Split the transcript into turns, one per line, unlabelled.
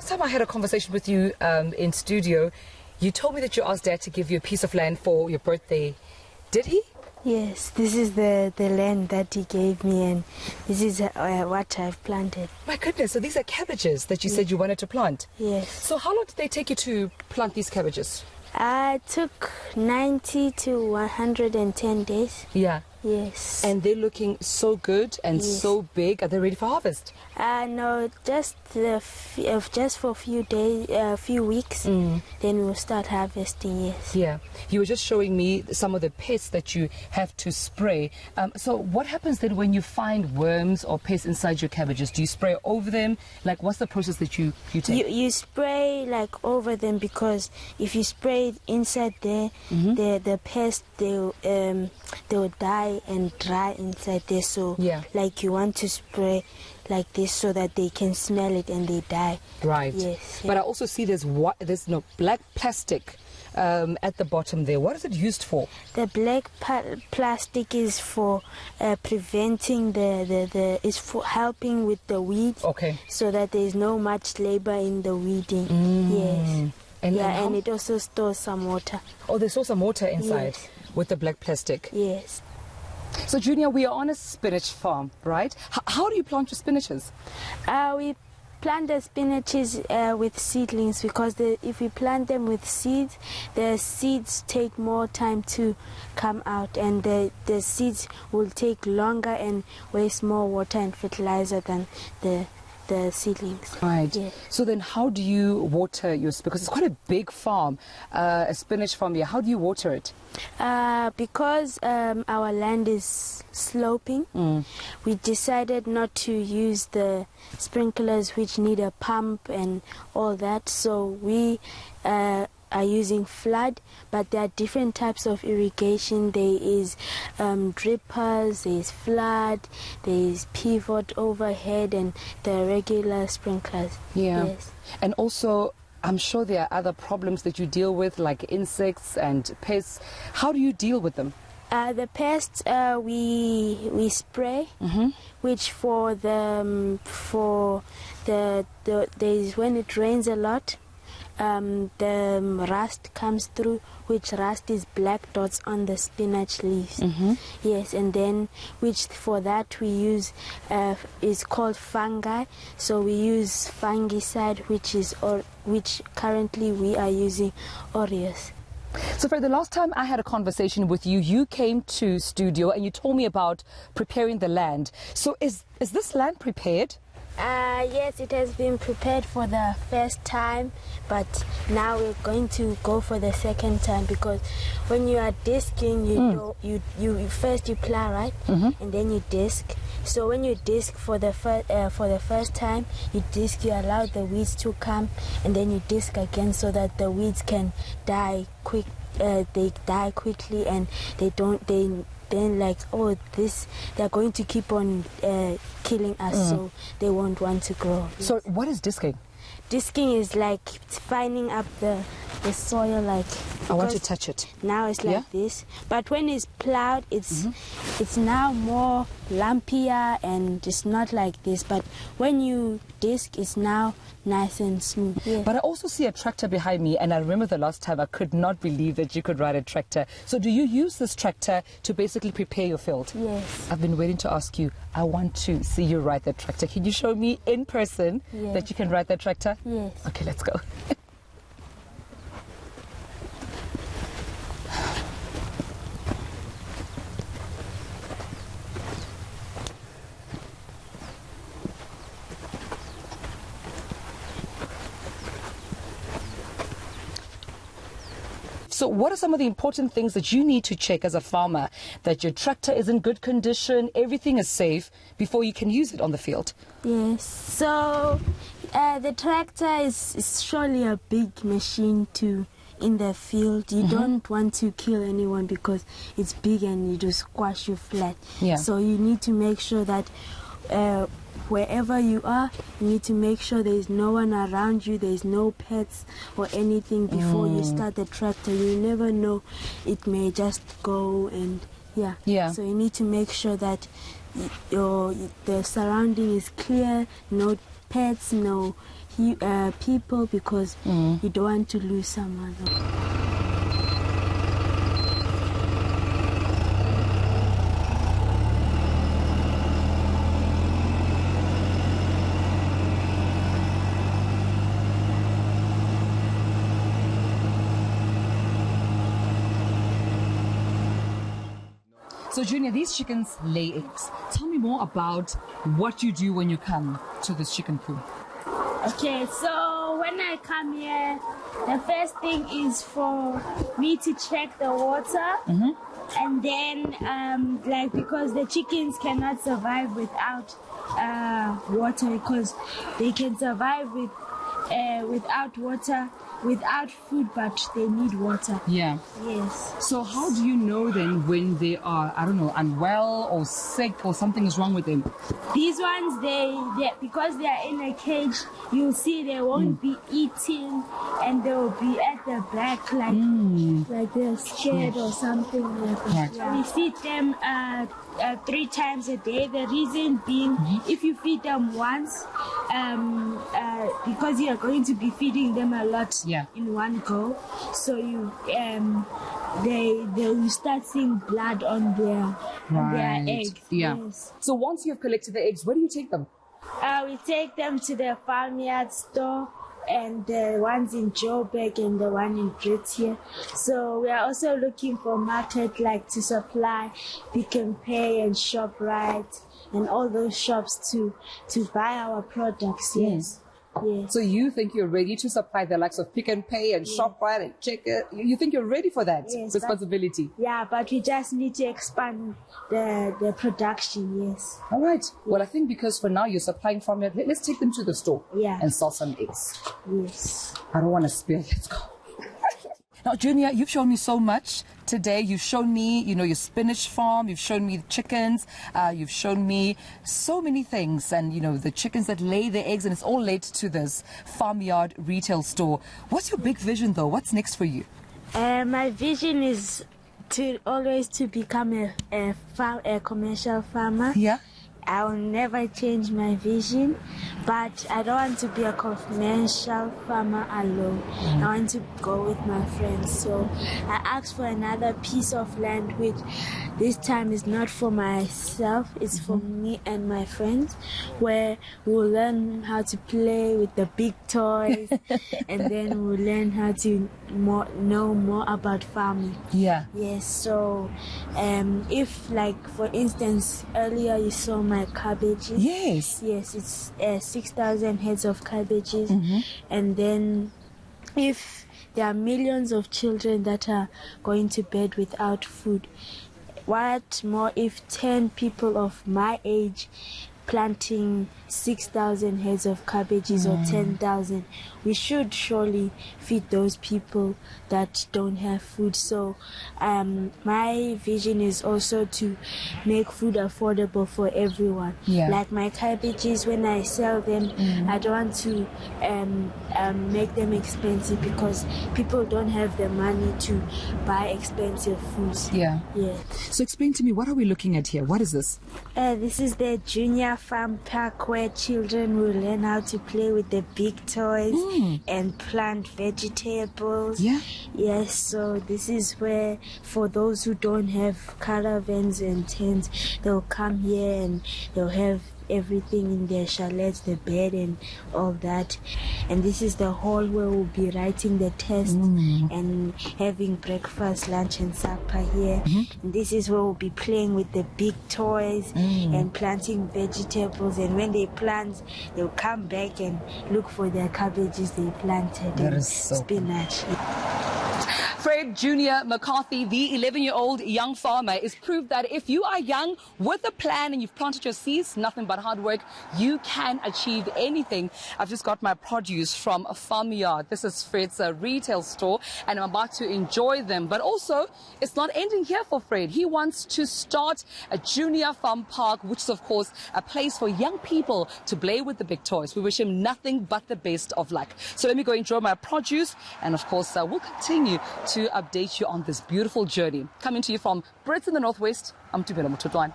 last time I had a conversation with you in studio, you told me that you asked Dad to give you a piece of land for your birthday. Did he?
Yes, this is the land that he gave me, and this is what I've planted.
My goodness, so these are cabbages that you said you wanted to plant?
Yes.
So how long did they take you to plant these cabbages?
It took 90 to 110 days.
Yeah.
Yes.
And they're looking so good and so big. Are they ready for harvest?
No, just for a few days, few weeks. Then we'll start harvesting. Yes.
Yeah. You were just showing me some of the pests that you have to spray. So what happens then when you find worms or pests inside your cabbages? Do you spray over them? Like, what's the process that you take?
You spray like over them, because if you spray inside there, the pests they'll die and dry inside there. So like you want to spray like this so that they can smell it and they die.
Right.
Yes.
But I also see there's black plastic at the bottom there. What is it used for?
The black plastic is for preventing is for helping with the weeds.
Okay.
So that there is no much labor in the weeding. Yes. And it also stores some water.
Oh, they store some water inside with the black plastic.
Yes.
So, Junior, we are on a spinach farm, right? How do you plant your spinaches?
We plant the spinaches with seedlings, because if we plant them with seeds, the seeds take more time to come out, and the seeds will take longer and waste more water and fertilizer than the seedlings.
Right.
Yeah.
So then how do you water yours? Because it's quite a big farm, a spinach farm here. How do you water it?
Because our land is sloping, we decided not to use the sprinklers, which need a pump and all that. So we are using flood, but there are different types of irrigation. There is drippers, there is flood, there is pivot overhead, and the regular sprinklers.
Yeah.
Yes.
And also, I'm sure there are other problems that you deal with, like insects and pests. How do you deal with them?
The pests we spray, which for the days when it rains a lot, the rust comes through, which rust is black dots on the spinach leaves. Yes, and then which for that we use is called fungi. So we use fungicide, which currently we are using Aureus.
So, Fred, the last time I had a conversation with you, you came to studio and you told me about preparing the land. So is this land prepared?
Yes, it has been prepared for the first time, but now we're going to go for the second time, because when you are disking, you first you plow, right, and then you disc. So when you disc for the first time, you allow the weeds to come, and then you disc again so that the weeds can die quick. They die quickly, and then like, they're going to keep on killing us, so they won't want to grow.
So what is disking?
Disking is like finding up the soil, like,
I want to touch it.
Now it's like this, but when it's plowed, it's now more lumpier and it's not like this. But when you disc, it's now nice and smooth. Yeah.
But I also see a tractor behind me, and I remember the last time I could not believe that you could ride a tractor. So do you use this tractor to basically prepare your field?
Yes.
I've been waiting to ask you. I want to see you ride the tractor. Can you show me in person that you can ride that tractor?
Yes.
Okay, let's go. So what are some of the important things that you need to check as a farmer, that your tractor is in good condition, everything is safe, before you can use it on the field?
Yes. So the tractor is surely a big machine in the field. You don't want to kill anyone because it's big and it will squash you flat.
Yeah.
So you need to make sure that wherever you are, you need to make sure there is no one around you, there is no pets or anything before you start the tractor. You never know, it may just go, and so you need to make sure that the surrounding is clear, no pets, no people because you don't want to lose someone.
So, Junior, these chickens lay eggs. Tell me more about what you do when you come to this chicken coop.
Okay, so when I come here, the first thing is for me to check the water. And then, because the chickens cannot survive without water, because they can survive without water, without food, but they need water.
Yeah.
Yes.
So how do you know then when they are, I don't know, unwell or sick or something is wrong with them?
These ones, they because they are in a cage, you'll see they won't be eating, and they'll be at the back like they're scared or something like that.
Right.
Yeah. We feed them 3 times a day. The reason being, if you feed them once, because you are going to be feeding them a lot in one go, so you they will start seeing blood on their eggs.
Yeah.
Yes.
So once you have collected the eggs, where do you take them?
We take them to the farmyard store, and the ones in Joburg and the one in Britain. So we are also looking for market to supply Pick and Pay and ShopRite and all those shops to buy our products. Yes. Yeah.
So you think you're ready to supply the likes of Pick and Pay and ShopRite and Check? You think you're ready for that responsibility?
But we just need to expand the production. Yes.
All right. Well, I think because for now you're supplying from it, let's take them to the store and sell some eggs.
Yes.
I don't want to spill. Let's go. Now, Junior, you've shown me so much today. You've shown me, your spinach farm. You've shown me the chickens. You've shown me so many things. And, the chickens that lay their eggs, and it's all led to this farmyard retail store. What's your big vision, though? What's next for you?
My vision is to become a commercial farmer.
Yeah.
I will never change my vision, but I don't want to be a commercial farmer alone. I want to go with my friends. So I asked for another piece of land, which this time is not for myself, it's for me and my friends, where we'll learn how to play with the big toys and then we'll learn how to know more about farming.
Yeah.
Yes, so if, for instance, earlier you saw my cabbages.
Yes.
Yes, it's 6,000 heads of cabbages. And then if there are millions of children that are going to bed without food, what more if 10 people of my age planting 6,000 heads of cabbages or 10,000? We should surely feed those people that don't have food. So my vision is also to make food affordable for everyone. Like my cabbages, when I sell them, I don't want to make them expensive because people don't have the money to buy expensive foods. Yeah.
So explain to me, what are we looking at here? What is this?
This is the junior farm park where children will learn how to play with the big toys and plant vegetables. Yes, so this is where, for those who don't have caravans and tents, they'll come here and they'll have everything in their chalets, the bed and all that. And this is the hall where we'll be writing the test and having breakfast, lunch and supper here. And this is where we'll be playing with the big toys and planting vegetables. And when they plant, they'll come back and look for their cabbages they planted and spinach.
Fred Jr. MacCarthy, the 11-year-old young farmer, is proof that if you are young with a plan and you've planted your seeds, nothing but hard work, you can achieve anything. I've just got my produce from a farmyard. This is Fred's retail store, and I'm about to enjoy them. But also, it's not ending here for Fred. He wants to start a junior farm park, which is, of course, a place for young people to play with the big toys. We wish him nothing but the best of luck. So let me go enjoy my produce, and of course, we'll continue to update you on this beautiful journey. Coming to you from Brits in the Northwest, I'm Tumelo Mothotoane.